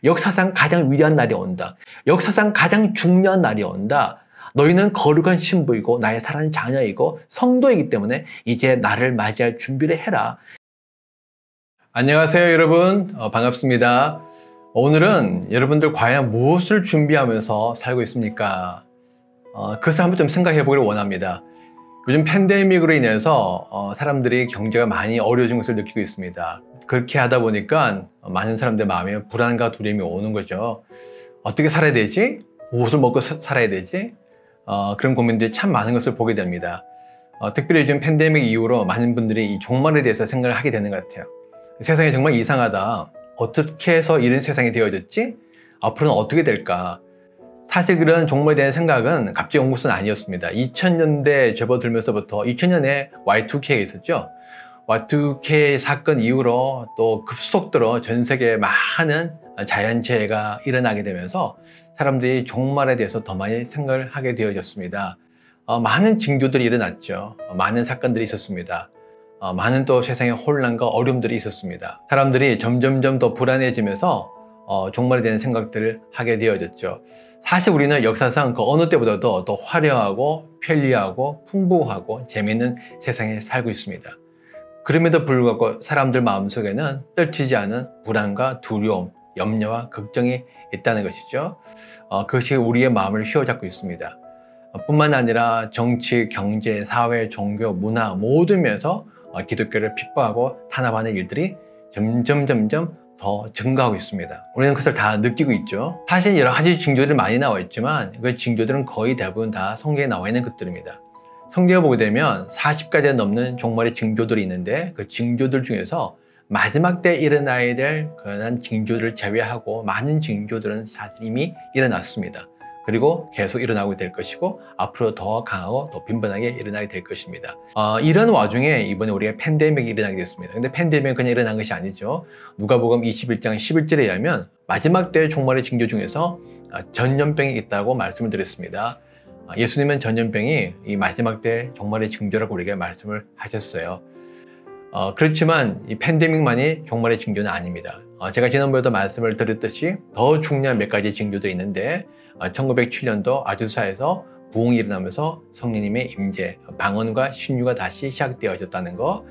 역사상 가장 위대한 날이 온다. 역사상 가장 중요한 날이 온다. 너희는 거룩한 신부이고 나의 사랑하는 자녀이고 성도이기 때문에 이제 나를 맞이할 준비를 해라. 안녕하세요 여러분, 반갑습니다. 오늘은 여러분들 과연 무엇을 준비하면서 살고 있습니까? 그것을 한번 좀 생각해 보기를 원합니다. 요즘 팬데믹으로 인해서 사람들이 경제가 많이 어려워진 것을 느끼고 있습니다. 그렇게 하다 보니까 많은 사람들 마음에 불안과 두려움이 오는 거죠. 어떻게 살아야 되지? 무엇을 먹고 살아야 되지? 그런 고민들이 참 많은 것을 보게 됩니다. 특별히 요즘 팬데믹 이후로 많은 분들이 이 종말에 대해서 생각을 하게 되는 것 같아요. 세상이 정말 이상하다. 어떻게 해서 이런 세상이 되어졌지? 앞으로는 어떻게 될까? 사실 그런 종말에 대한 생각은 갑자기 온 것은 아니었습니다. 2000년대 접어들면서부터 2000년에 Y2K가 있었죠. Y2K 사건 이후로 또 급속도로 전 세계에 많은 자연재해가 일어나게 되면서 사람들이 종말에 대해서 더 많이 생각을 하게 되어졌습니다. 많은 징조들이 일어났죠. 많은 사건들이 있었습니다. 많은 또 세상의 혼란과 어려움들이 있었습니다. 사람들이 점점점 더 불안해지면서 종말에 대한 생각들을 하게 되어졌죠. 사실 우리는 역사상 그 어느 때보다도 더 화려하고 편리하고 풍부하고 재미있는 세상에 살고 있습니다. 그럼에도 불구하고 사람들 마음속에는 떨치지 않은 불안과 두려움, 염려와 걱정이 있다는 것이죠. 그것이 우리의 마음을 휘어잡고 있습니다. 뿐만 아니라 정치, 경제, 사회, 종교, 문화 모든 면에서 기독교를 핍박하고 탄압하는 일들이 점점 더 증가하고 있습니다. 우리는 그것을 다 느끼고 있죠. 사실 여러 가지 징조들이 많이 나와 있지만 그 징조들은 거의 대부분 다 성경에 나와 있는 것들입니다. 성경을 보게 되면 40가지가 넘는 종말의 징조들이 있는데 그 징조들 중에서 마지막 때 일어나야 될 그런 징조들을 제외하고 많은 징조들은 사실 이미 일어났습니다. 그리고 계속 일어나고 될 것이고 앞으로 더 강하고 더 빈번하게 일어나게 될 것입니다. 이런 와중에 이번에 우리가 팬데믹이 일어나게 됐습니다. 근데 팬데믹은 그냥 일어난 것이 아니죠. 누가복음 21장 11절에 의하면 마지막 때의 종말의 징조 중에서 전염병이 있다고 말씀을 드렸습니다. 예수님은 전염병이 이 마지막 때 종말의 징조라고 우리에게 말씀을 하셨어요. 그렇지만 이 팬데믹만이 종말의 징조는 아닙니다. 제가 지난번에도 말씀을 드렸듯이 더 중요한 몇 가지 징조들이 있는데 1907년도 아주사에서 부흥이 일어나면서 성령님의 임재, 방언과 신유가 다시 시작되어졌다는 거,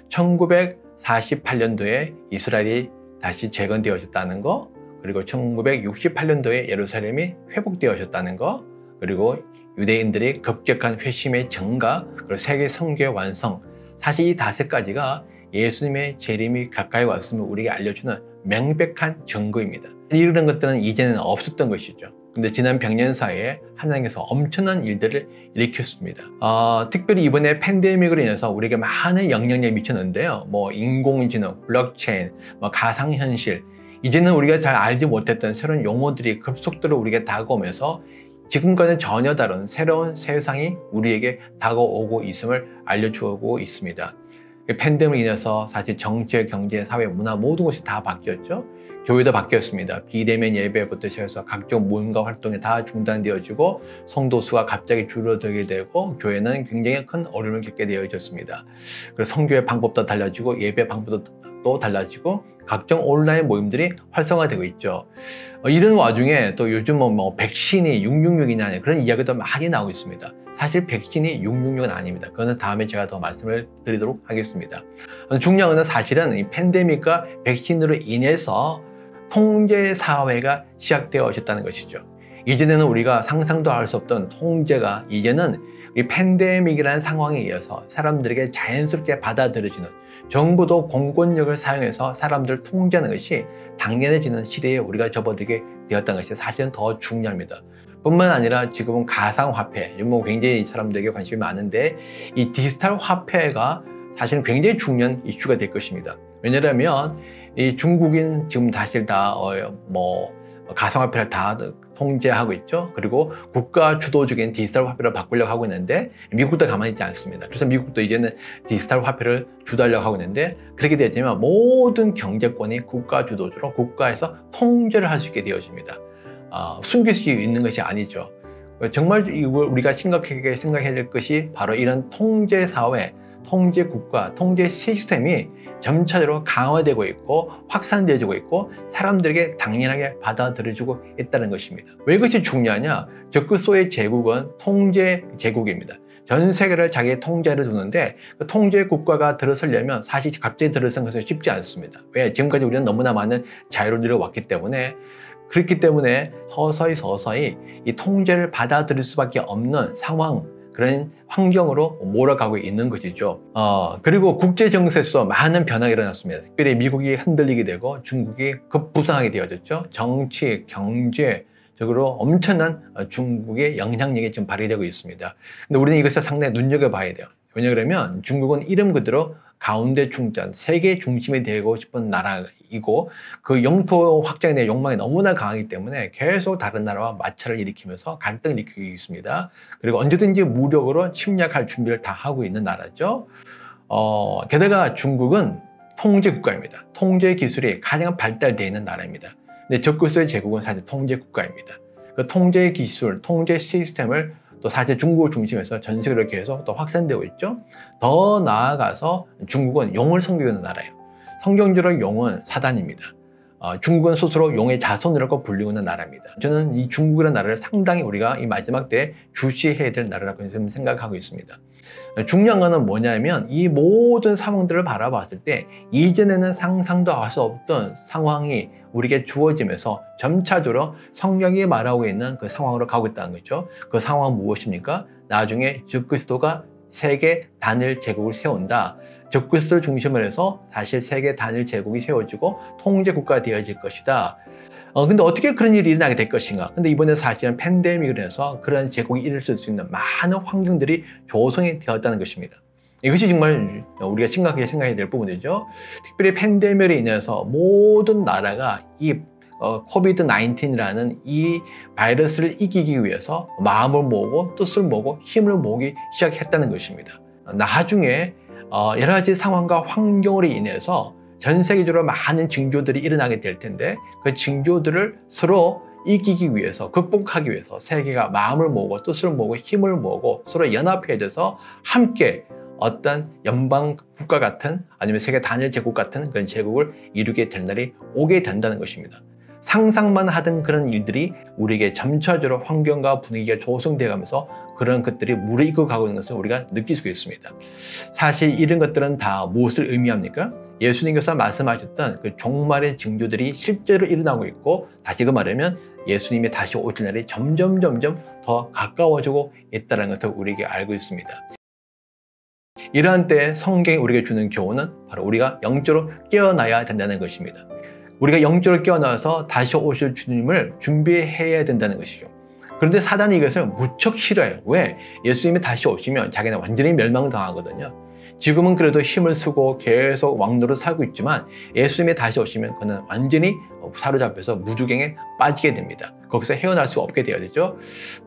1948년도에 이스라엘이 다시 재건되어졌다는 거, 그리고 1968년도에 예루살렘이 회복되어졌다는 거, 그리고 유대인들이 급격한 회심의 증가, 그리고 세계 선교의 완성. 사실 이 5가지가 예수님의 재림이 가까이 왔음을 우리에게 알려주는 명백한 증거입니다. 이런 것들은 이제는 없었던 것이죠. 근데 지난 100년 사이에 하나님께서 엄청난 일들을 일으켰습니다. 특별히 이번에 팬데믹으로 인해서 우리에게 많은 영향력을 미쳤는데요. 인공지능, 블록체인, 가상현실, 이제는 우리가 잘 알지 못했던 새로운 용어들이 급속도로 우리에게 다가오면서 지금과는 전혀 다른 새로운 세상이 우리에게 다가오고 있음을 알려주고 있습니다. 팬데믹으로 인해서 사실 정치, 경제, 사회, 문화 모든 것이 다 바뀌었죠. 교회도 바뀌었습니다. 비대면 예배부터 시작해서 각종 모임과 활동이 다 중단되어지고 성도 수가 갑자기 줄어들게 되고 교회는 굉장히 큰 어려움을 겪게 되어졌습니다. 그래서 선교의 방법도 달라지고 예배 방법도 또 달라지고 각종 온라인 모임들이 활성화되고 있죠. 이런 와중에 또 요즘 백신이 666이냐 그런 이야기도 많이 나오고 있습니다. 사실 백신이 666은 아닙니다. 그거는 다음에 제가 더 말씀을 드리도록 하겠습니다. 중요한 건 사실은 이 팬데믹과 백신으로 인해서 통제 사회가 시작되어졌다는 것이죠. 이전에는 우리가 상상도 할 수 없던 통제가 이제는 이 팬데믹이라는 상황에 의해서 사람들에게 자연스럽게 받아들여지는, 정부도 공권력을 사용해서 사람들을 통제하는 것이 당연해지는 시대에 우리가 접어들게 되었다는 것이 사실은 더 중요합니다. 뿐만 아니라 지금은 가상화폐, 굉장히 사람들에게 관심이 많은데 이 디지털 화폐가 사실은 굉장히 중요한 이슈가 될 것입니다. 왜냐하면 이 중국인 지금 사실 다 가상화폐를 다 통제하고 있죠. 그리고 국가 주도적인 디지털 화폐로 바꾸려고 하고 있는데 미국도 가만히 있지 않습니다. 그래서 미국도 이제는 디지털 화폐를 주도하려고 하고 있는데 그렇게 되지만 모든 경제권이 국가 주도적으로 국가에서 통제를 할 수 있게 되어집니다. 숨길 수 있는 것이 아니죠. 정말 우리가 심각하게 생각해야 될 것이 바로 이런 통제 사회, 통제 국가, 통제 시스템이 점차적으로 강화되고 있고 확산되어지고 있고 사람들에게 당연하게 받아들여지고 있다는 것입니다. 왜 이것이 중요하냐? 적그리스도의 제국은 통제 제국입니다. 전 세계를 자기의 통제를 두는데 그 통제 국가가 들어서려면 사실 갑자기 들어선 것은 쉽지 않습니다. 왜? 지금까지 우리는 너무나 많은 자유를 누려왔기 때문에 그렇기 때문에 서서히 이 통제를 받아들일 수밖에 없는 상황 그런 환경으로 몰아가고 있는 것이죠. 그리고 국제 정세에서도 많은 변화가 일어났습니다. 특별히 미국이 흔들리게 되고 중국이 급부상하게 되어졌죠. 정치, 경제적으로 엄청난 중국의 영향력이 지금 발휘되고 있습니다. 근데 우리는 이것을 상당히 눈여겨봐야 돼요. 왜냐하면 중국은 이름 그대로 가운데 중전, 세계 중심이 되고 싶은 나라이고 그 영토 확장에 대한 욕망이 너무나 강하기 때문에 계속 다른 나라와 마찰을 일으키면서 갈등을 일으키고 있습니다. 그리고 언제든지 무력으로 침략할 준비를 다 하고 있는 나라죠. 게다가 중국은 통제 국가입니다. 통제 기술이 가장 발달되어 있는 나라입니다. 근데 적그리스도의 제국은 사실 통제 국가입니다. 그 통제 기술, 통제 시스템을 또 사실 중국을 중심해서 전 세계로 계속 또 확산되고 있죠. 더 나아가서 중국은 용을 섬기는 나라예요. 성경적으로 용은 사단입니다. 중국은 스스로 용의 자손이라고 불리고 있는 나라입니다. 저는 이 중국이라는 나라를 상당히 우리가 이 마지막 때에 주시해야 될 나라라고 생각하고 있습니다. 중요한 거는 뭐냐면 이 모든 상황들을 바라봤을 때 이전에는 상상도 할 수 없던 상황이 우리에게 주어지면서 점차적으로 성경이 말하고 있는 그 상황으로 가고 있다는 거죠. 그 상황은 무엇입니까? 나중에 적그리스도가 세계 단일 제국을 세운다. 적그리스도를 중심으로 해서 사실 세계 단일 제국이 세워지고 통제 국가가 되어질 것이다. 근데 어떻게 그런 일이 일어나게 될 것인가? 근데 이번에 사실은 팬데믹을 해서 그런 제국이 일어날 수 있는 많은 환경들이 조성이 되었다는 것입니다. 이것이 정말 우리가 심각하게 생각해야 될 부분이죠. 특별히 팬데믹으로 인해서 모든 나라가 이 코비드-19이라는 이 바이러스를 이기기 위해서 마음을 모으고 뜻을 모으고 힘을 모으기 시작했다는 것입니다. 나중에 여러 가지 상황과 환경으로 인해서 전 세계적으로 많은 징조들이 일어나게 될 텐데 그 징조들을 서로 이기기 위해서, 극복하기 위해서 세계가 마음을 모으고 뜻을 모으고 힘을 모으고 서로 연합해져서 함께 어떤 연방 국가 같은 아니면 세계 단일 제국 같은 그런 제국을 이루게 될 날이 오게 된다는 것입니다. 상상만 하던 그런 일들이 우리에게 점차적으로 환경과 분위기가 조성되어 가면서 그런 것들이 무르익어 가고 있는 것을 우리가 느낄 수 있습니다. 사실 이런 것들은 다 무엇을 의미합니까? 예수님께서 말씀하셨던 그 종말의 징조들이 실제로 일어나고 있고 다시 그 말하면 예수님이 다시 오실 날이 점점 더 가까워지고 있다는 것을 우리에게 알고 있습니다. 이러한 때 성경이 우리에게 주는 교훈은 바로 우리가 영적으로 깨어나야 된다는 것입니다. 우리가 영적으로 깨어나서 다시 오실 주님을 준비해야 된다는 것이죠. 그런데 사단이 이것을 무척 싫어해요. 왜? 예수님이 다시 오시면 자기는 완전히 멸망당하거든요. 지금은 그래도 힘을 쓰고 계속 왕노릇 살고 있지만 예수님이 다시 오시면 그는 완전히 사로잡혀서 무주경에 빠지게 됩니다. 거기서 헤어날 수 없게 되어야 되죠.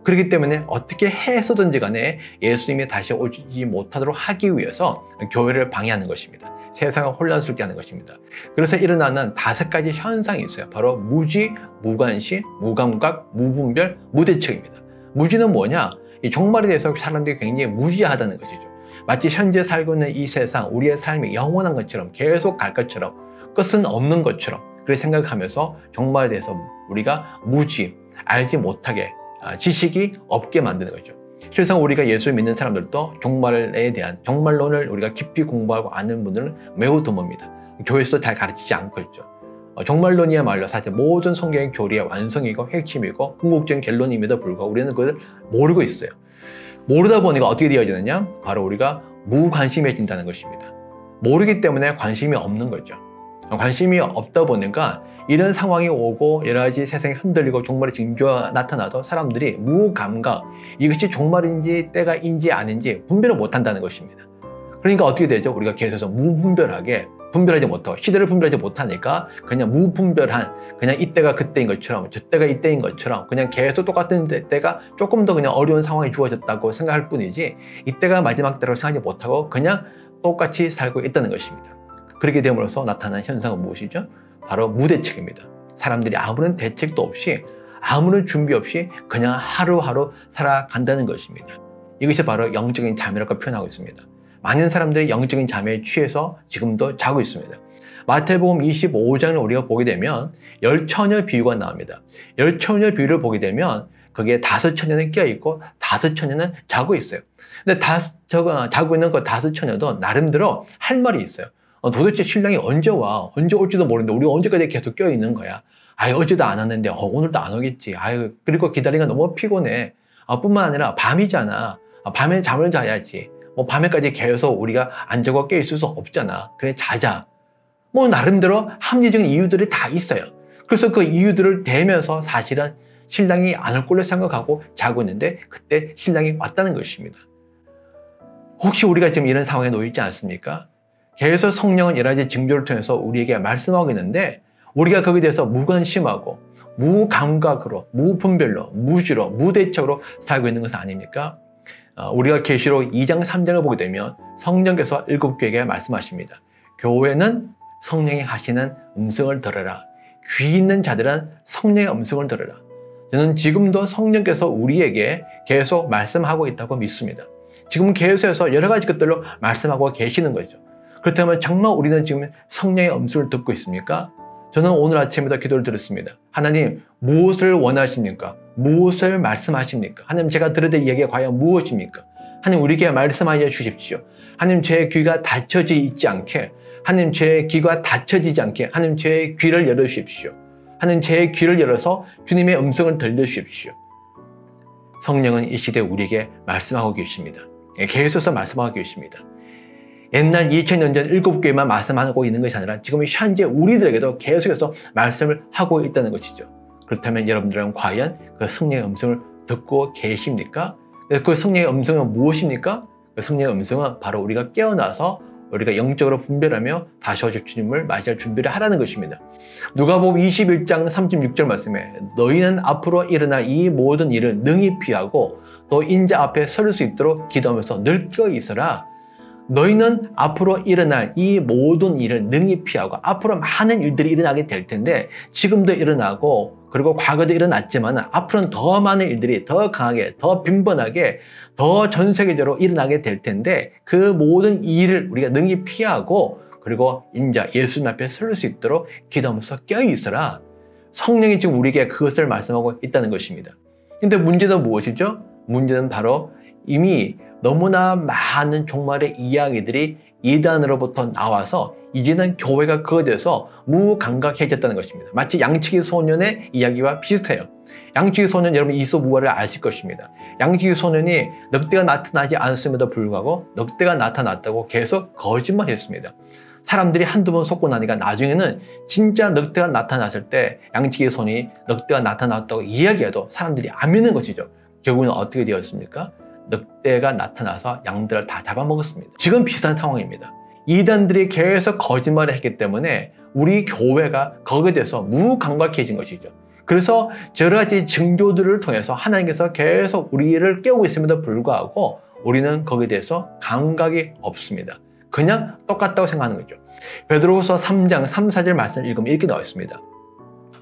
그렇기 때문에 어떻게 해서든지 간에 예수님이 다시 오지 못하도록 하기 위해서 교회를 방해하는 것입니다. 세상을 혼란스럽게 하는 것입니다. 그래서 일어나는 5가지 현상이 있어요. 바로 무지, 무관심, 무감각, 무분별, 무대책입니다. 무지는 뭐냐? 이 종말에 대해서 사람들이 굉장히 무지하다는 것이죠. 마치 현재 살고 있는 이 세상, 우리의 삶이 영원한 것처럼 계속 갈 것처럼 끝은 없는 것처럼 그렇게 생각하면서 종말에 대해서 우리가 무지, 알지 못하게 지식이 없게 만드는 거죠. 실상 우리가 예수를 믿는 사람들도 종말에 대한 종말론을 우리가 깊이 공부하고 아는 분들은 매우 드뭅니다. 교회에서도 잘 가르치지 않고 있죠. 종말론이야말로 사실 모든 성경의 교리의 완성이고 핵심이고 궁극적인 결론임에도 불구하고 우리는 그걸 모르고 있어요. 모르다 보니까 어떻게 되어지느냐? 바로 우리가 무관심해진다는 것입니다. 모르기 때문에 관심이 없는 거죠. 관심이 없다 보니까 이런 상황이 오고 여러 가지 세상이 흔들리고 종말의 징조가 나타나도 사람들이 무감각, 이것이 종말인지 때가인지 아닌지 분별을 못한다는 것입니다. 그러니까 어떻게 되죠? 우리가 계속해서 무분별하게 분별하지 못하고 시대를 분별하지 못하니까 그냥 무분별한 그냥 이때가 그때인 것처럼 저때가 이때인 것처럼 그냥 계속 똑같은 때가 조금 더 그냥 어려운 상황이 주어졌다고 생각할 뿐이지 이때가 마지막 때라고 생각하지 못하고 그냥 똑같이 살고 있다는 것입니다. 그렇게 됨으로써 나타난 현상은 무엇이죠? 바로 무대책입니다. 사람들이 아무런 대책도 없이 아무런 준비 없이 그냥 하루하루 살아간다는 것입니다. 이것이 바로 영적인 자멸과 표현하고 있습니다. 많은 사람들이 영적인 잠에 취해서 지금도 자고 있습니다. 마태복음 25장을 우리가 보게 되면 열처녀 비유가 나옵니다. 열처녀 비유를 보게 되면 거기에 5처녀는 깨어있고 5처녀는 자고 있어요. 근데 자고 있는 그 5처녀도 나름대로 할 말이 있어요. 도대체 신랑이 언제 와? 언제 올지도 모르는데 우리가 언제까지 계속 깨어있는 거야? 아유, 어제도 안 왔는데 오늘도 안 오겠지. 아유, 그리고 기다리기가 너무 피곤해. 뿐만 아니라 밤이잖아. 밤에 잠을 자야지. 밤에까지 계속 우리가 안 자고 깨어있을 수 없잖아. 그래, 자자. 나름대로 합리적인 이유들이 다 있어요. 그래서 그 이유들을 대면서 사실은 신랑이 안 올 걸로 생각하고 자고 있는데 그때 신랑이 왔다는 것입니다. 혹시 우리가 지금 이런 상황에 놓여 있지 않습니까? 계속 성령은 여러 가지 징조를 통해서 우리에게 말씀하고 있는데 우리가 거기에 대해서 무관심하고 무감각으로, 무분별로, 무지로, 무대책으로 살고 있는 것은 아닙니까? 우리가 계시록 2장, 3장을 보게 되면 성령께서 7교회에게 말씀하십니다. 교회는 성령이 하시는 음성을 들으라. 귀 있는 자들은 성령의 음성을 들으라. 저는 지금도 성령께서 우리에게 계속 말씀하고 있다고 믿습니다. 지금 계속해서 여러 가지 것들로 말씀하고 계시는 거죠. 그렇다면 정말 우리는 지금 성령의 음성을 듣고 있습니까? 저는 오늘 아침에도 기도를 드렸습니다. 하나님, 무엇을 원하십니까? 무엇을 말씀하십니까? 하나님, 제가 들어야 될 이야기가 과연 무엇입니까? 하나님, 우리에게 말씀하여 주십시오. 하나님, 제 귀가 닫혀져 있지 않게, 하나님, 제 귀가 닫혀지지 않게, 하나님, 제 귀를 열어주십시오. 하나님, 제 귀를 열어서 주님의 음성을 들려주십시오. 성령은 이 시대에 우리에게 말씀하고 계십니다. 계속해서 말씀하고 계십니다. 옛날 2000년 전 7교회만 말씀하고 있는 것이 아니라 지금 현재 우리들에게도 계속해서 말씀을 하고 있다는 것이죠. 그렇다면 여러분들은 과연 그 성령의 음성을 듣고 계십니까? 그 성령의 음성은 무엇입니까? 그 성령의 음성은 바로 우리가 깨어나서 우리가 영적으로 분별하며 다시 오실 주님을 맞이할 준비를 하라는 것입니다. 누가복음 21장 36절 말씀에 너희는 앞으로 일어날 이 모든 일을 능히 피하고 또 인자 앞에 설 수 있도록 기도하면서 늘 깨어 있어라. 너희는 앞으로 일어날 이 모든 일을 능히 피하고 앞으로 많은 일들이 일어나게 될 텐데 지금도 일어나고 그리고 과거도 일어났지만 앞으로는 더 많은 일들이 더 강하게 더 빈번하게 더 전 세계적으로 일어나게 될 텐데 그 모든 일을 우리가 능히 피하고 그리고 인자 예수님 앞에 설 수 있도록 기도하면서 깨어있어라. 성령이 지금 우리에게 그것을 말씀하고 있다는 것입니다. 근데 문제는 무엇이죠? 문제는 바로 이미 너무나 많은 종말의 이야기들이 이단으로부터 나와서 이제는 교회가 그것에 대해서 무감각해졌다는 것입니다. 마치 양치기 소년의 이야기와 비슷해요. 양치기 소년 여러분 이소무화를 아실 것입니다. 양치기 소년이 늑대가 나타나지 않았음에도 불구하고 늑대가 나타났다고 계속 거짓말했습니다. 사람들이 한두 번 속고 나니까 나중에는 진짜 늑대가 나타났을 때 양치기 소년이 늑대가 나타났다고 이야기해도 사람들이 안 믿는 것이죠. 결국은 어떻게 되었습니까? 늑대가 나타나서 양들을 다 잡아먹었습니다. 지금 비슷한 상황입니다. 이단들이 계속 거짓말을 했기 때문에 우리 교회가 거기에 대해서 무감각해진 것이죠. 그래서 여러 가지 징조들을 통해서 하나님께서 계속 우리를 깨우고 있음에도 불구하고 우리는 거기에 대해서 감각이 없습니다. 그냥 똑같다고 생각하는 거죠. 베드로후서 3장 3, 4절 말씀을 읽으면 이렇게 나와 있습니다.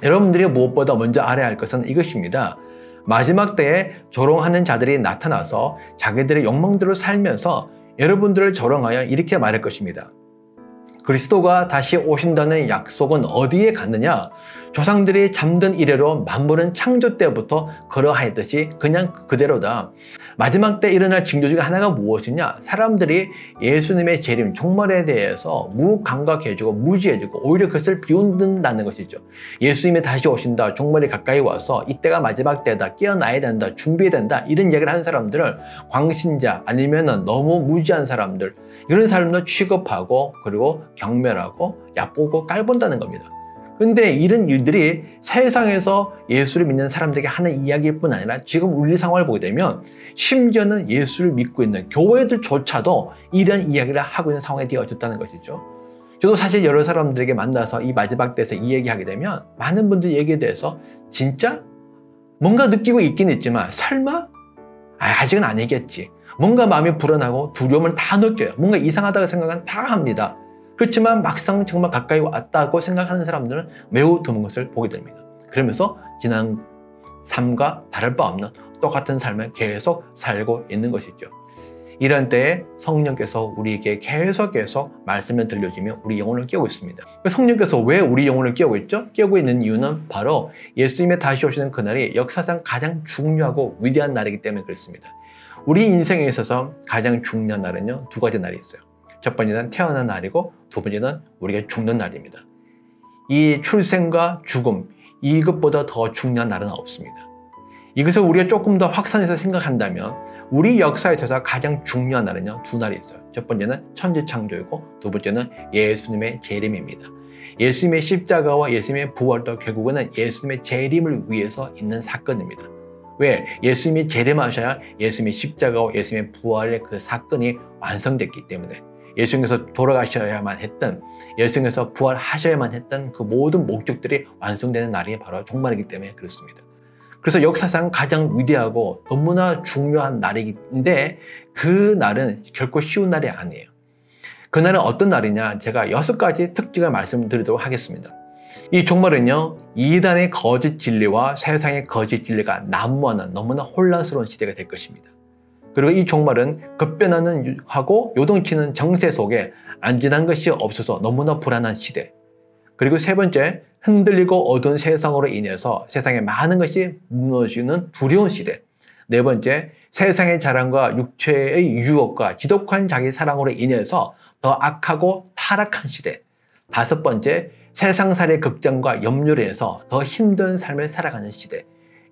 여러분들이 무엇보다 먼저 알아야 할 것은 이것입니다. 마지막 때에 조롱하는 자들이 나타나서 자기들의 욕망대로 살면서 여러분들을 조롱하여 이렇게 말할 것입니다. 그리스도가 다시 오신다는 약속은 어디에 갔느냐? 조상들이 잠든 이래로 만물은 창조 때부터 그러하였듯이 그냥 그대로다. 마지막 때 일어날 징조 중에 하나가 무엇이냐? 사람들이 예수님의 재림, 종말에 대해서 무감각해지고 무지해지고 오히려 그것을 비웃는다는 것이죠. 예수님이 다시 오신다, 종말이 가까이 와서 이때가 마지막 때다, 깨어나야 된다, 준비해야 된다 이런 얘기를 하는 사람들을 광신자 아니면 너무 무지한 사람들 이런 사람도 취급하고 그리고 경멸하고 얕보고 깔본다는 겁니다. 그런데 이런 일들이 세상에서 예수를 믿는 사람들에게 하는 이야기일 뿐 아니라 지금 우리 상황을 보게 되면 심지어는 예수를 믿고 있는 교회들조차도 이런 이야기를 하고 있는 상황에 되어졌다는 것이죠. 저도 사실 여러 사람들에게 만나서 이 마지막 때에서 이 얘기하게 되면 많은 분들 얘기에 대해서 진짜 뭔가 느끼고 있긴 있지만 설마? 아직은 아니겠지. 뭔가 마음이 불안하고 두려움을 다 느껴요. 뭔가 이상하다고 생각은 다 합니다. 그렇지만 막상 정말 가까이 왔다고 생각하는 사람들은 매우 드문 것을 보게 됩니다. 그러면서 지난 삶과 다를 바 없는 똑같은 삶을 계속 살고 있는 것이죠. 이런 때에 성령께서 우리에게 계속 말씀을 들려주며 우리 영혼을 깨우고 있습니다. 성령께서 왜 우리 영혼을 깨우고 있죠? 깨우고 있는 이유는 바로 예수님의 다시 오시는 그날이 역사상 가장 중요하고 위대한 날이기 때문에 그렇습니다. 우리 인생에 있어서 가장 중요한 날은요, 두 가지 날이 있어요. 첫 번째는 태어난 날이고 두 번째는 우리가 죽는 날입니다. 이 출생과 죽음, 이것보다 더 중요한 날은 없습니다. 이것을 우리가 조금 더 확산해서 생각한다면 우리 역사에 있어서 가장 중요한 날은요, 두 날이 있어요. 첫 번째는 천지창조이고 두 번째는 예수님의 재림입니다. 예수님의 십자가와 예수님의 부활도 결국은 예수님의 재림을 위해서 있는 사건입니다. 왜? 예수님이 재림하셔야 예수님의 십자가와 예수님의 부활의 그 사건이 완성됐기 때문에 예수님께서 돌아가셔야만 했던, 예수님께서 부활하셔야만 했던 그 모든 목적들이 완성되는 날이 바로 종말이기 때문에 그렇습니다. 그래서 역사상 가장 위대하고 너무나 중요한 날인데 그 날은 결코 쉬운 날이 아니에요. 그날은 어떤 날이냐? 제가 6가지 특징을 말씀드리도록 하겠습니다. 이 종말은요, 이단의 거짓 진리와 세상의 거짓 진리가 난무하는 너무나 혼란스러운 시대가 될 것입니다. 그리고 이 종말은 급변하는 하고 요동치는 정세 속에 안전한 것이 없어서 너무나 불안한 시대. 그리고 세 번째, 흔들리고 어두운 세상으로 인해서 세상에 많은 것이 무너지는 두려운 시대. 네 번째, 세상의 자랑과 육체의 유혹과 지독한 자기 사랑으로 인해서 더 악하고 타락한 시대. 다섯 번째, 세상살이의 걱정과 염려로 해서 더 힘든 삶을 살아가는 시대.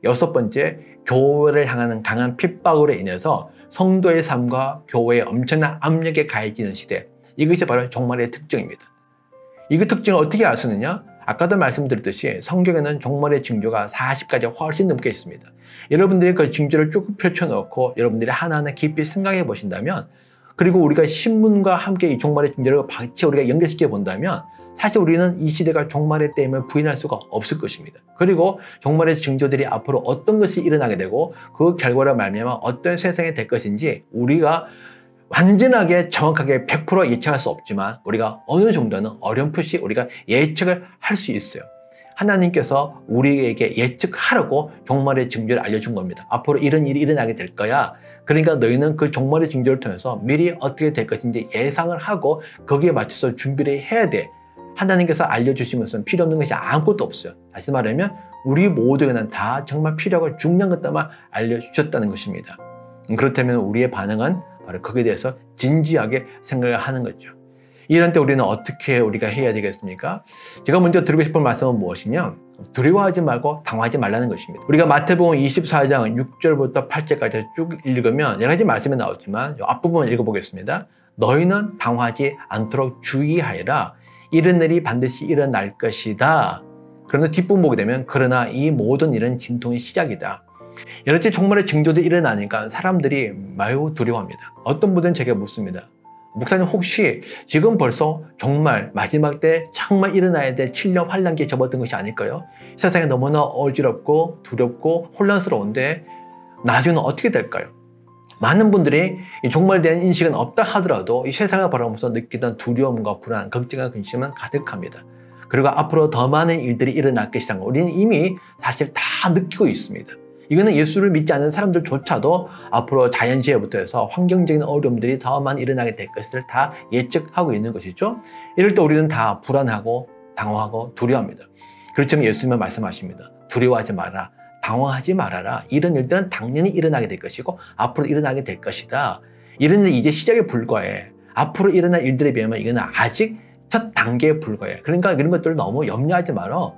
여섯 번째, 교회를 향하는 강한 핍박으로 인해서 성도의 삶과 교회의 엄청난 압력에 가해지는 시대. 이것이 바로 종말의 특징입니다. 이 특징을 어떻게 알 수 있느냐? 아까도 말씀드렸듯이 성경에는 종말의 징조가 40가지 훨씬 넘게 있습니다. 여러분들이 그 징조를 쭉 펼쳐놓고 여러분들이 하나하나 깊이 생각해 보신다면, 그리고 우리가 신문과 함께 이 종말의 징조를 같이 우리가 연결시켜 본다면 사실 우리는 이 시대가 종말의 때임을 부인할 수가 없을 것입니다. 그리고 종말의 징조들이 앞으로 어떤 것이 일어나게 되고 그 결과로 말미암아 어떤 세상이 될 것인지 우리가 완전하게 정확하게 100% 예측할 수 없지만 우리가 어느 정도는 어렴풋이 우리가 예측을 할 수 있어요. 하나님께서 우리에게 예측하라고 종말의 징조를 알려준 겁니다. 앞으로 이런 일이 일어나게 될 거야. 그러니까 너희는 그 종말의 징조를 통해서 미리 어떻게 될 것인지 예상을 하고 거기에 맞춰서 준비를 해야 돼. 하나님께서 알려주신 것은 필요 없는 것이 아무것도 없어요. 다시 말하면 우리 모두에는 다 정말 필요하고 중요한 것들만 알려주셨다는 것입니다. 그렇다면 우리의 반응은 바로 거기에 대해서 진지하게 생각을 하는 거죠. 이런 때 우리는 어떻게 우리가 해야 되겠습니까? 제가 먼저 드리고 싶은 말씀은 무엇이냐? 두려워하지 말고 당황하지 말라는 것입니다. 우리가 마태복음 24장 6절부터 8절까지 쭉 읽으면 여러 가지 말씀이 나오지만 앞부분을 읽어보겠습니다. 너희는 당황하지 않도록 주의하여라. 이런 일이 반드시 일어날 것이다. 그러나 뒷부분 보게 되면 그러나 이 모든 일은 진통의 시작이다. 여러 가지 종말의 징조들이 일어나니까 사람들이 매우 두려워합니다. 어떤 분들은 제게 묻습니다. 목사님 혹시 지금 벌써 정말 마지막 때 정말 일어나야 될 7년 환란기에 접어든 것이 아닐까요? 세상에 너무나 어지럽고 두렵고 혼란스러운데 나중에는 어떻게 될까요? 많은 분들이 이 종말에 대한 인식은 없다 하더라도 이 세상을 바라보면서 느끼던 두려움과 불안, 걱정과 근심은 가득합니다. 그리고 앞으로 더 많은 일들이 일어날 것이라는 걸 우리는 이미 사실 다 느끼고 있습니다. 이거는 예수를 믿지 않는 사람들조차도 앞으로 자연재해부터 해서 환경적인 어려움들이 더 많이 일어나게 될 것을 다 예측하고 있는 것이죠. 이럴 때 우리는 다 불안하고 당황하고 두려워합니다. 그렇지만 예수님은 말씀하십니다. 두려워하지 마라. 당황하지 말아라. 이런 일들은 당연히 일어나게 될 것이고 앞으로 일어나게 될 것이다. 이런 일 이제 시작에 불과해. 앞으로 일어날 일들에 비하면 이거는 아직 첫 단계에 불과해. 그러니까 이런 것들을 너무 염려하지 말아.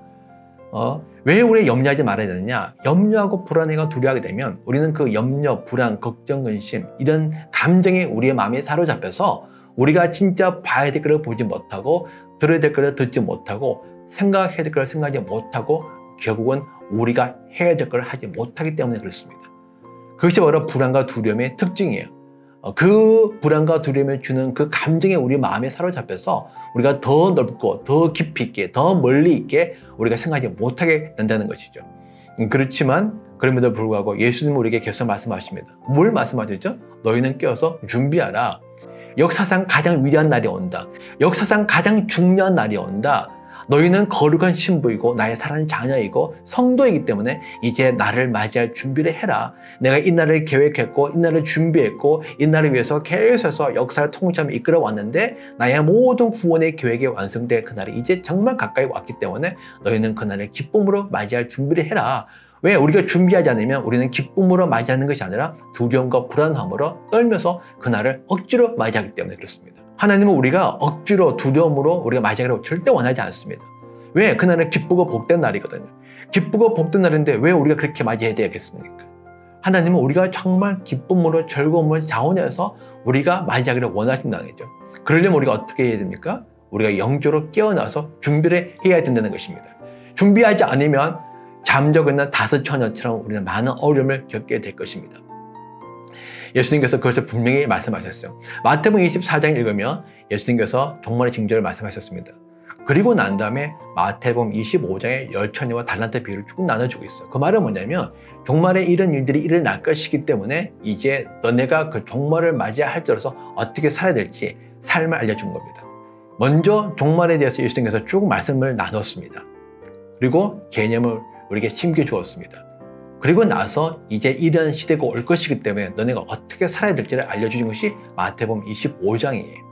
왜 우리 염려하지 말아야 되느냐? 염려하고 불안해가 두려워하게 되면 우리는 그 염려, 불안, 걱정, 근심 이런 감정이 우리의 마음에 사로잡혀서 우리가 진짜 봐야 될 것을 보지 못하고 들어야 될 것을 듣지 못하고 생각해야 될 것을 생각하지 못하고 결국은 우리가 해야 될 걸 하지 못하기 때문에 그렇습니다. 그것이 바로 불안과 두려움의 특징이에요. 그 불안과 두려움을 주는 그 감정이 우리 마음에 사로잡혀서 우리가 더 넓고 더 깊이 있게 더 멀리 있게 우리가 생각하지 못하게 된다는 것이죠. 그렇지만 그럼에도 불구하고 예수님은 우리에게 계속 말씀하십니다. 뭘 말씀하셨죠? 너희는 깨어서 준비하라. 역사상 가장 위대한 날이 온다. 역사상 가장 중요한 날이 온다. 너희는 거룩한 신부이고 나의 사랑하는 자녀이고 성도이기 때문에 이제 나를 맞이할 준비를 해라. 내가 이 날을 계획했고 이 날을 준비했고 이 날을 위해서 계속해서 역사를 통치하며 이끌어 왔는데 나의 모든 구원의 계획이 완성될 그날이 이제 정말 가까이 왔기 때문에 너희는 그날을 기쁨으로 맞이할 준비를 해라. 왜? 우리가 준비하지 않으면 우리는 기쁨으로 맞이하는 것이 아니라 두려움과 불안함으로 떨면서 그날을 억지로 맞이하기 때문에 그렇습니다. 하나님은 우리가 억지로 두려움으로 우리가 맞이하기를 절대 원하지 않습니다. 왜? 그날은 기쁘고 복된 날이거든요. 기쁘고 복된 날인데 왜 우리가 그렇게 맞이해야 되겠습니까? 하나님은 우리가 정말 기쁨으로 즐거움을 자원해서 우리가 맞이하기를 원하신다는 거죠. 그러려면 우리가 어떻게 해야 됩니까? 우리가 영적으로 깨어나서 준비를 해야 된다는 것입니다. 준비하지 않으면 잠적은 다섯 처녀처럼 우리는 많은 어려움을 겪게 될 것입니다. 예수님께서 그것을 분명히 말씀하셨어요. 마태복음 24장 읽으면 예수님께서 종말의 징조를 말씀하셨습니다. 그리고 난 다음에 마태복음 25장에 열처녀와 달란트 비유를 쭉 나눠주고 있어요. 그 말은 뭐냐면 종말에 이런 일들이 일어날 것이기 때문에 이제 너네가 그 종말을 맞이할 때로서 어떻게 살아야 될지 삶을 알려준 겁니다. 먼저 종말에 대해서 예수님께서 쭉 말씀을 나눴습니다. 그리고 개념을 우리에게 심겨주었습니다. 그리고 나서 이제 이런 시대가 올 것이기 때문에 너네가 어떻게 살아야 될지를 알려주신 것이 마태복음 25장이에요.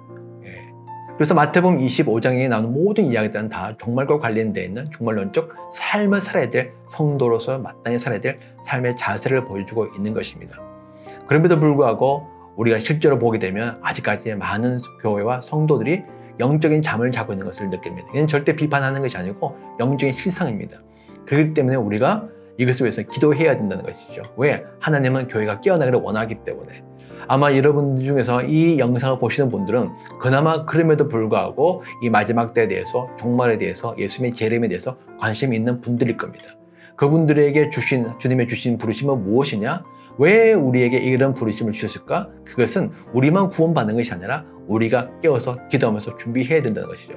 그래서 마태복음 25장에 나오는 모든 이야기들은 다 종말과 관련되어 있는 종말론적 삶을 살아야 될 성도로서 마땅히 살아야 될 삶의 자세를 보여주고 있는 것입니다. 그럼에도 불구하고 우리가 실제로 보게 되면 아직까지 많은 교회와 성도들이 영적인 잠을 자고 있는 것을 느낍니다. 이건 절대 비판하는 것이 아니고 영적인 실상입니다. 그렇기 때문에 우리가 이것을 위해서 기도해야 된다는 것이죠. 왜? 하나님은 교회가 깨어나기를 원하기 때문에. 아마 여러분 중에서 이 영상을 보시는 분들은 그나마 그럼에도 불구하고 이 마지막 때에 대해서 종말에 대해서 예수님의 재림에 대해서 관심이 있는 분들일 겁니다. 그분들에게 주님의 주신 부르심은 무엇이냐? 왜 우리에게 이런 부르심을 주셨을까? 그것은 우리만 구원받는 것이 아니라 우리가 깨어서 기도하면서 준비해야 된다는 것이죠.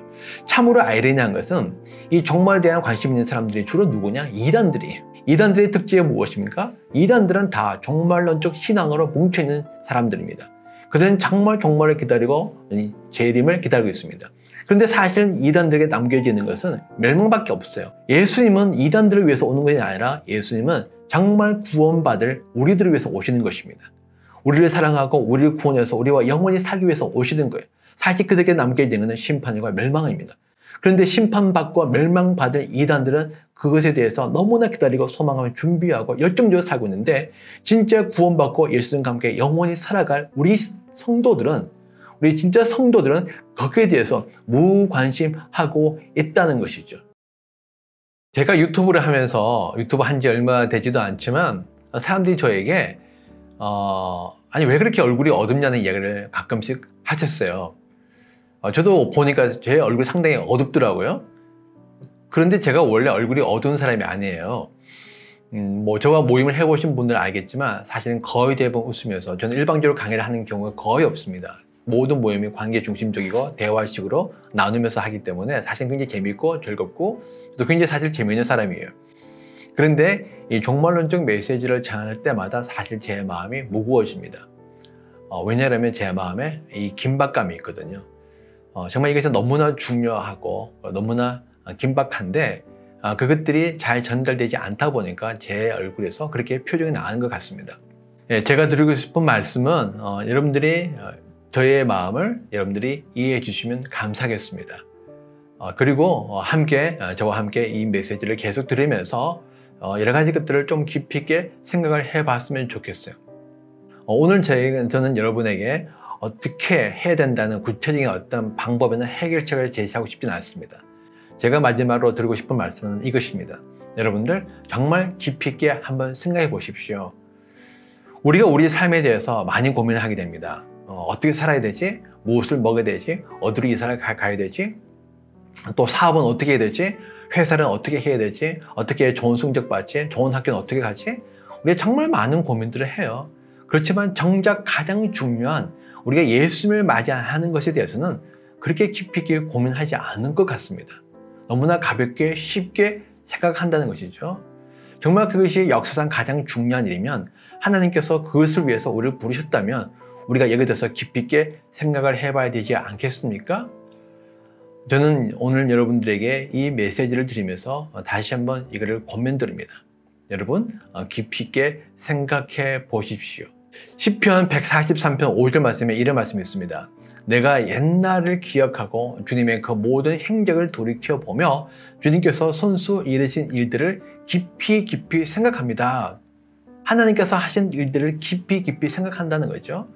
참으로 아이러니한 것은 이 종말에 대한 관심 있는 사람들이 주로 누구냐? 이단들이에요. 이단들의 특징이 무엇입니까? 이단들은 다 종말론적 신앙으로 뭉쳐있는 사람들입니다. 그들은 정말 종말을 기다리고 재림을 기다리고 있습니다. 그런데 사실 이단들에게 남겨지는 것은 멸망밖에 없어요. 예수님은 이단들을 위해서 오는 것이 아니라 예수님은 정말 구원받을 우리들을 위해서 오시는 것입니다. 우리를 사랑하고 우리를 구원해서 우리와 영원히 살기 위해서 오시는 거예요. 사실 그들에게 남겨지는 것은 심판과 멸망입니다. 그런데 심판받고 멸망받을 이단들은 그것에 대해서 너무나 기다리고 소망하며 준비하고 열정적으로 살고 있는데 진짜 구원받고 예수님과 함께 영원히 살아갈 우리 성도들은 우리 진짜 성도들은 거기에 대해서 무관심하고 있다는 것이죠. 제가 유튜브를 하면서 유튜브 한 지 얼마 되지도 않지만 사람들이 저에게 아니 왜 그렇게 얼굴이 어둡냐는 이야기를 가끔씩 하셨어요. 저도 보니까 제 얼굴이 상당히 어둡더라고요. 그런데 제가 원래 얼굴이 어두운 사람이 아니에요. 뭐 저와 모임을 해보신 분들은 알겠지만 사실은 거의 대부분 웃으면서 저는 일방적으로 강의를 하는 경우가 거의 없습니다. 모든 모임이 관계 중심적이고 대화식으로 나누면서 하기 때문에 사실 굉장히 재밌고 즐겁고 또 굉장히 사실 재미있는 사람이에요. 그런데 이 종말론적 메시지를 전할 때마다 사실 제 마음이 무거워집니다. 왜냐하면 제 마음에 이 긴박감이 있거든요. 정말 이것이 너무나 중요하고 너무나 긴박한데 그것들이 잘 전달되지 않다 보니까 제 얼굴에서 그렇게 표정이 나는 것 같습니다. 제가 드리고 싶은 말씀은 여러분들이 저의 마음을 여러분들이 이해해 주시면 감사하겠습니다. 그리고 저와 함께 이 메시지를 계속 들으면서 여러 가지 것들을 좀 깊이 있게 생각을 해봤으면 좋겠어요. 오늘 저는 여러분에게 어떻게 해야 된다는 구체적인 어떤 방법이나 해결책을 제시하고 싶지는 않습니다. 제가 마지막으로 드리고 싶은 말씀은 이것입니다. 여러분들 정말 깊이 있게 한번 생각해 보십시오. 우리가 우리 삶에 대해서 많이 고민을 하게 됩니다. 어떻게 살아야 되지? 무엇을 먹어야 되지? 어디로 이사를 가야 되지? 또 사업은 어떻게 해야 되지? 회사는 어떻게 해야 되지? 어떻게 좋은 성적 받지? 좋은 학교는 어떻게 가지? 우리가 정말 많은 고민들을 해요. 그렇지만 정작 가장 중요한 우리가 예수님을 맞이하는 것에 대해서는 그렇게 깊이 있게 고민하지 않은 것 같습니다. 너무나 가볍게 쉽게 생각한다는 것이죠. 정말 그것이 역사상 가장 중요한 일이면 하나님께서 그것을 위해서 우리를 부르셨다면 우리가 여기에 대해서 깊이 있게 생각을 해봐야 되지 않겠습니까? 저는 오늘 여러분들에게 이 메시지를 드리면서 다시 한번 이거를 권면드립니다. 여러분 깊이 있게 생각해 보십시오. 시편 143편 5절 말씀에 이런 말씀이 있습니다. 내가 옛날을 기억하고 주님의 그 모든 행적을 돌이켜보며 주님께서 손수 이르신 일들을 깊이 생각합니다. 하나님께서 하신 일들을 깊이 생각한다는 거죠.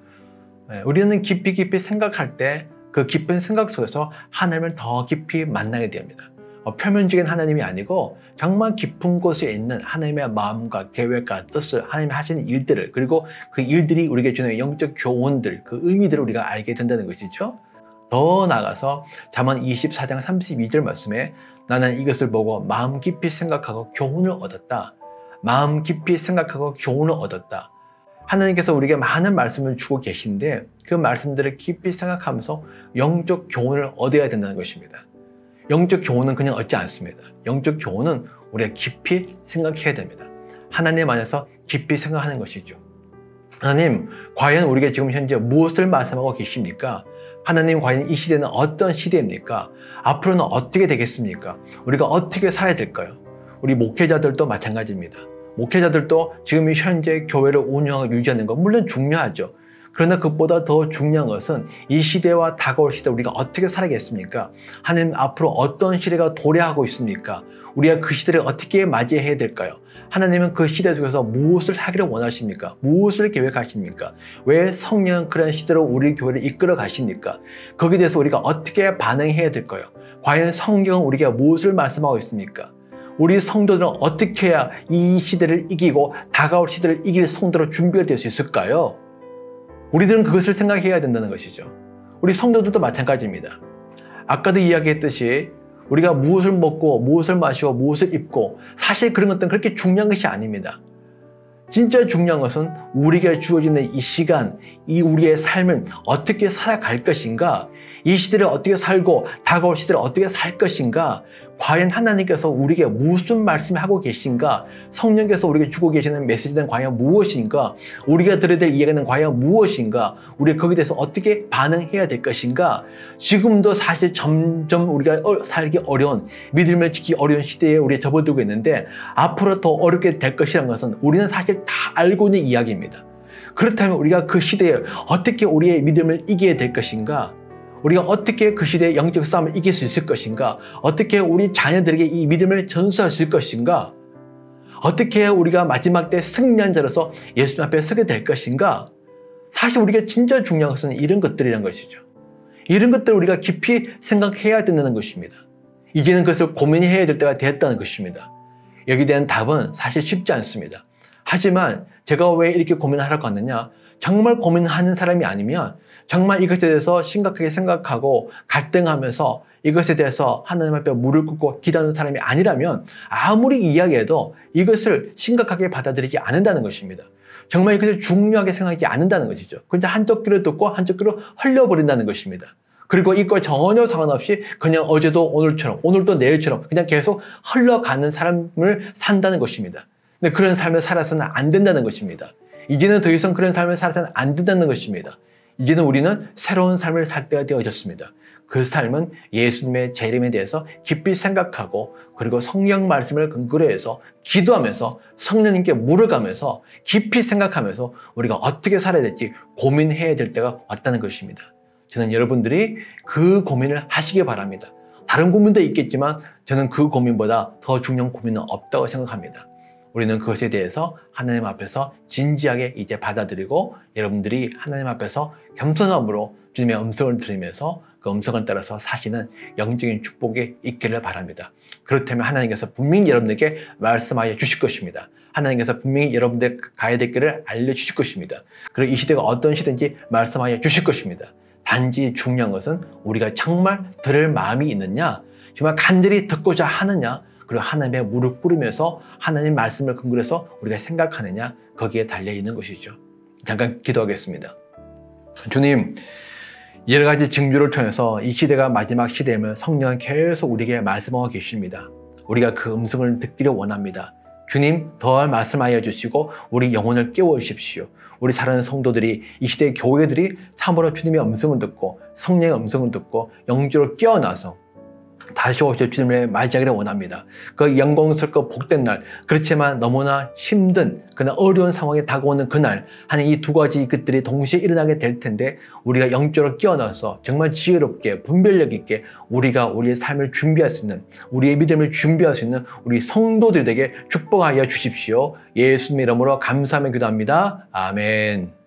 우리는 깊이 생각할 때 그 깊은 생각 속에서 하나님을 더 깊이 만나게 됩니다. 표면적인 하나님이 아니고 정말 깊은 곳에 있는 하나님의 마음과 계획과 뜻을, 하나님이 하시는 일들을, 그리고 그 일들이 우리에게 주는 영적 교훈들, 그 의미들을 우리가 알게 된다는 것이죠. 더 나아가서 잠언 24장 32절 말씀에 나는 이것을 보고 마음 깊이 생각하고 교훈을 얻었다. 마음 깊이 생각하고 교훈을 얻었다. 하나님께서 우리에게 많은 말씀을 주고 계신데 그 말씀들을 깊이 생각하면서 영적 교훈을 얻어야 된다는 것입니다. 영적 교훈은 그냥 얻지 않습니다. 영적 교훈은 우리가 깊이 생각해야 됩니다. 하나님 안에서 깊이 생각하는 것이죠. 하나님, 과연 우리가 지금 현재 무엇을 말씀하고 계십니까? 하나님, 과연 이 시대는 어떤 시대입니까? 앞으로는 어떻게 되겠습니까? 우리가 어떻게 살아야 될까요? 우리 목회자들도 마찬가지입니다. 목회자들도 지금 현재 교회를 운영하고 유지하는 것 물론 중요하죠. 그러나 그것보다 더 중요한 것은 이 시대와 다가올 시대 우리가 어떻게 살아야겠습니까? 하나님 앞으로 어떤 시대가 도래하고 있습니까? 우리가 그 시대를 어떻게 맞이해야 될까요? 하나님은 그 시대 속에서 무엇을 하기를 원하십니까? 무엇을 계획하십니까? 왜 성령은 그런 시대로 우리 교회를 이끌어 가십니까? 거기에 대해서 우리가 어떻게 반응해야 될까요? 과연 성경은 우리가 무엇을 말씀하고 있습니까? 우리 성도들은 어떻게 해야 이 시대를 이기고 다가올 시대를 이길 성도로 준비가 될 수 있을까요? 우리들은 그것을 생각해야 된다는 것이죠. 우리 성도들도 마찬가지입니다. 아까도 이야기했듯이 우리가 무엇을 먹고 무엇을 마시고 무엇을 입고 사실 그런 것들은 그렇게 중요한 것이 아닙니다. 진짜 중요한 것은 우리에게 주어지는 이 시간, 이 우리의 삶을 어떻게 살아갈 것인가, 이 시대를 어떻게 살고 다가올 시대를 어떻게 살 것인가, 과연 하나님께서 우리에게 무슨 말씀을 하고 계신가, 성령께서 우리에게 주고 계시는 메시지는 과연 무엇인가, 우리가 들어야 될 이야기는 과연 무엇인가, 우리가 거기에 대해서 어떻게 반응해야 될 것인가. 지금도 사실 점점 우리가 살기 어려운, 믿음을 지키기 어려운 시대에 우리가 접어들고 있는데 앞으로 더 어렵게 될 것이라는 것은 우리는 사실 다 알고 있는 이야기입니다. 그렇다면 우리가 그 시대에 어떻게 우리의 믿음을 이겨야 될 것인가, 우리가 어떻게 그 시대의 영적 싸움을 이길 수 있을 것인가, 어떻게 우리 자녀들에게 이 믿음을 전수할 수 있을 것인가, 어떻게 우리가 마지막 때 승리한 자로서 예수님 앞에 서게 될 것인가. 사실 우리가 진짜 중요한 것은 이런 것들이란 것이죠. 이런 것들을 우리가 깊이 생각해야 된다는 것입니다. 이제는 그것을 고민해야 될 때가 됐다는 것입니다. 여기에 대한 답은 사실 쉽지 않습니다. 하지만 제가 왜 이렇게 고민을 하라고 하느냐, 정말 고민하는 사람이 아니면, 정말 이것에 대해서 심각하게 생각하고 갈등하면서 이것에 대해서 하나님 앞에 무릎 꿇고 기도하는 사람이 아니라면 아무리 이야기해도 이것을 심각하게 받아들이지 않는다는 것입니다. 정말 이것을 중요하게 생각하지 않는다는 것이죠. 그런데 한쪽 귀로 듣고 한쪽 귀로 흘려버린다는 것입니다. 그리고 이거 전혀 상관없이 그냥 어제도 오늘처럼, 오늘도 내일처럼 그냥 계속 흘러가는 삶을 산다는 것입니다. 근데 그런 삶을 살아서는 안 된다는 것입니다. 이제는 더 이상 그런 삶을 살아서는 안 된다는 것입니다. 이제는 우리는 새로운 삶을 살 때가 되어졌습니다. 그 삶은 예수님의 재림에 대해서 깊이 생각하고, 그리고 성령 말씀을 근거로 해서 기도하면서 성령님께 물어가면서 깊이 생각하면서 우리가 어떻게 살아야 될지 고민해야 될 때가 왔다는 것입니다. 저는 여러분들이 그 고민을 하시기 바랍니다. 다른 고민도 있겠지만 저는 그 고민보다 더 중요한 고민은 없다고 생각합니다. 우리는 그것에 대해서 하나님 앞에서 진지하게 이제 받아들이고, 여러분들이 하나님 앞에서 겸손함으로 주님의 음성을 들으면서 그 음성을 따라서 사시는 영적인 축복이 있기를 바랍니다. 그렇다면 하나님께서 분명히 여러분에게 말씀하여 주실 것입니다. 하나님께서 분명히 여러분들 가야 될 길을 알려주실 것입니다. 그리고 이 시대가 어떤 시대인지 말씀하여 주실 것입니다. 단지 중요한 것은 우리가 정말 들을 마음이 있느냐, 정말 간절히 듣고자 하느냐, 그리고 하나님의 무릎 꿇으면서 하나님 말씀을 근거로 해서 우리가 생각하느냐, 거기에 달려있는 것이죠. 잠깐 기도하겠습니다. 주님, 여러 가지 징조를 통해서 이 시대가 마지막 시대임을 성령은 계속 우리에게 말씀하고 계십니다. 우리가 그 음성을 듣기를 원합니다. 주님, 더 말씀하여 주시고 우리 영혼을 깨워주십시오. 우리 사랑하는 성도들이, 이 시대의 교회들이 참으로 주님의 음성을 듣고 성령의 음성을 듣고 영적으로 깨어나서 다시 오실 주님을 맞이하기를 원합니다. 그 영광스럽고 복된 날, 그렇지만 너무나 힘든 그러나 어려운 상황에 다가오는 그날, 하나님 이 두 가지 것들이 동시에 일어나게 될 텐데 우리가 영적으로 깨어나서 정말 지혜롭게 분별력 있게 우리가 우리의 삶을 준비할 수 있는, 우리의 믿음을 준비할 수 있는 우리 성도들에게 축복하여 주십시오. 예수님 이름으로 감사하며 기도합니다. 아멘.